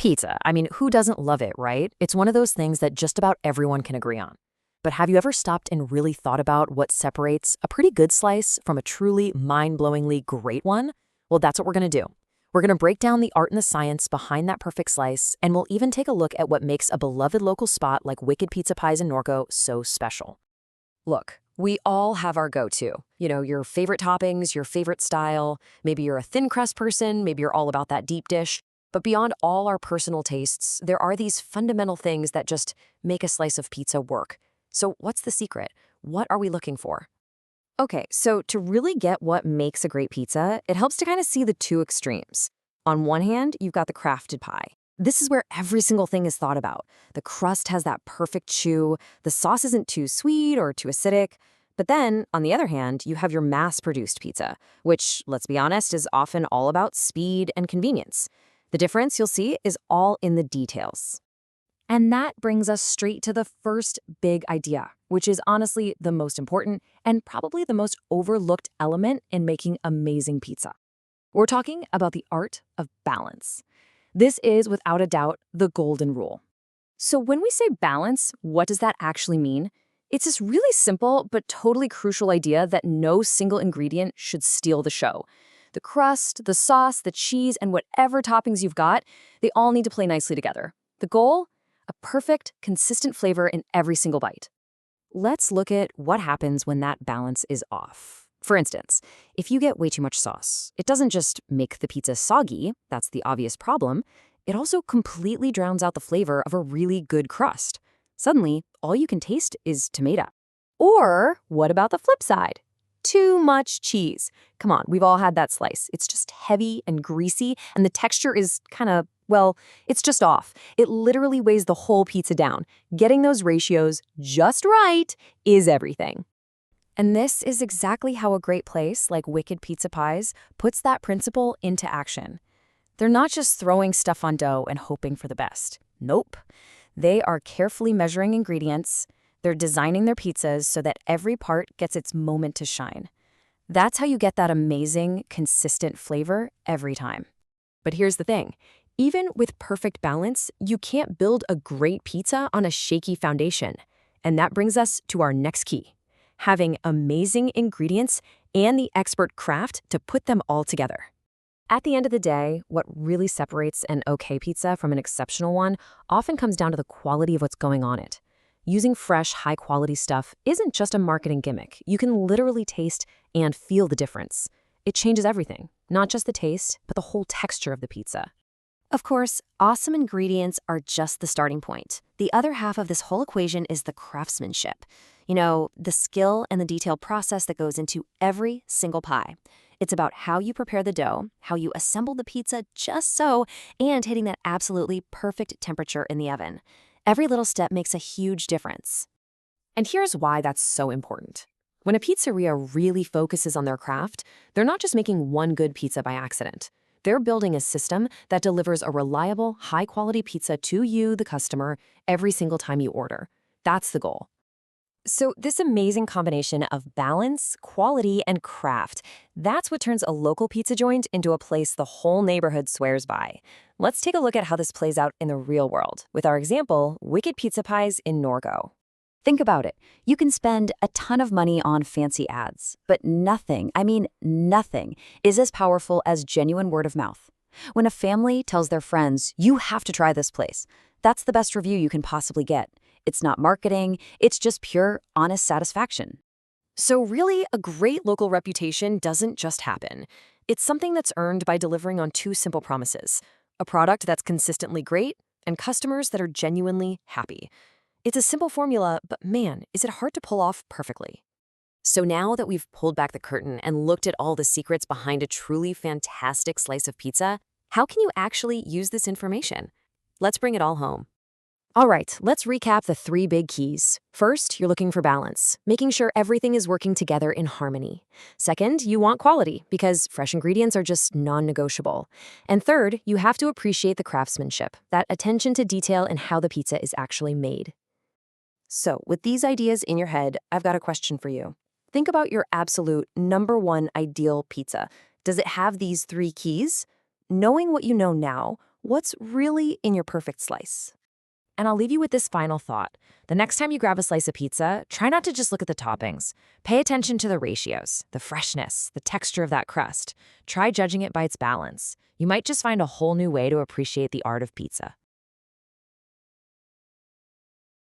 Pizza. I mean, who doesn't love it, right? It's one of those things that just about everyone can agree on. But have you ever stopped and really thought about what separates a pretty good slice from a truly mind-blowingly great one? Well, that's what we're going to do. We're going to break down the art and the science behind that perfect slice, and we'll even take a look at what makes a beloved local spot like Wicked Pizza Pies in Norco so special. Look, we all have our go-to. Your favorite toppings, your favorite style. Maybe you're a thin crust person, maybe you're all about that deep dish. But beyond all our personal tastes, there are these fundamental things that just make a slice of pizza work. So what's the secret? What are we looking for? Okay, so to really get what makes a great pizza, it helps to kind of see the two extremes. On one hand, you've got the crafted pie. This is where every single thing is thought about. The crust has that perfect chew, the sauce isn't too sweet or too acidic. But then, on the other hand, you have your mass-produced pizza, which, let's be honest, is often all about speed and convenience. The difference, you'll see, is all in the details. And that brings us straight to the first big idea, which is honestly the most important and probably the most overlooked element in making amazing pizza. We're talking about the art of balance. This is, without a doubt, the golden rule. So when we say balance, what does that actually mean? It's this really simple but totally crucial idea that no single ingredient should steal the show. The crust, the sauce, the cheese, and whatever toppings you've got, they all need to play nicely together. The goal? A perfect, consistent flavor in every single bite. Let's look at what happens when that balance is off. For instance, if you get way too much sauce, it doesn't just make the pizza soggy, that's the obvious problem, it also completely drowns out the flavor of a really good crust. Suddenly, all you can taste is tomato. Or what about the flip side? Too much cheese. Come on, we've all had that slice. It's just heavy and greasy, and the texture is it's just off. It literally weighs the whole pizza down. Getting those ratios just right is everything. And this is exactly how a great place like Wicked Pizza Pies puts that principle into action. They're not just throwing stuff on dough and hoping for the best. Nope. They are carefully measuring ingredients. They're designing their pizzas so that every part gets its moment to shine. That's how you get that amazing, consistent flavor every time. But here's the thing. Even with perfect balance, you can't build a great pizza on a shaky foundation. And that brings us to our next key. Having amazing ingredients and the expert craft to put them all together. At the end of the day, what really separates an okay pizza from an exceptional one often comes down to the quality of what's going on it. Using fresh, high-quality stuff isn't just a marketing gimmick. You can literally taste and feel the difference. It changes everything, not just the taste, but the whole texture of the pizza. Of course, awesome ingredients are just the starting point. The other half of this whole equation is the craftsmanship. The skill and the detailed process that goes into every single pie. It's about how you prepare the dough, how you assemble the pizza just so, and hitting that absolutely perfect temperature in the oven. Every little step makes a huge difference. And here's why that's so important. When a pizzeria really focuses on their craft, they're not just making one good pizza by accident. They're building a system that delivers a reliable, high-quality pizza to you, the customer, every single time you order. That's the goal. So this amazing combination of balance, quality, and craft, that's what turns a local pizza joint into a place the whole neighborhood swears by. Let's take a look at how this plays out in the real world with our example, Wicked Pizza Pies in Norco. Think about it. You can spend a ton of money on fancy ads, but nothing, I mean nothing, is as powerful as genuine word of mouth. When a family tells their friends, you have to try this place, that's the best review you can possibly get. It's not marketing, it's just pure, honest satisfaction. So really, a great local reputation doesn't just happen. It's something that's earned by delivering on two simple promises: a product that's consistently great and customers that are genuinely happy. It's a simple formula, but man, is it hard to pull off perfectly. So now that we've pulled back the curtain and looked at all the secrets behind a truly fantastic slice of pizza, how can you actually use this information? Let's bring it all home. All right, let's recap the three big keys. First, you're looking for balance, making sure everything is working together in harmony. Second, you want quality because fresh ingredients are just non-negotiable. And third, you have to appreciate the craftsmanship, that attention to detail in how the pizza is actually made. So, with these ideas in your head, I've got a question for you. Think about your absolute #1 ideal pizza. Does it have these three keys? Knowing what you know now, What's really in your perfect slice? And I'll leave you with this final thought. The next time you grab a slice of pizza, try not to just look at the toppings. Pay attention to the ratios, the freshness, the texture of that crust. Try judging it by its balance. You might just find a whole new way to appreciate the art of pizza.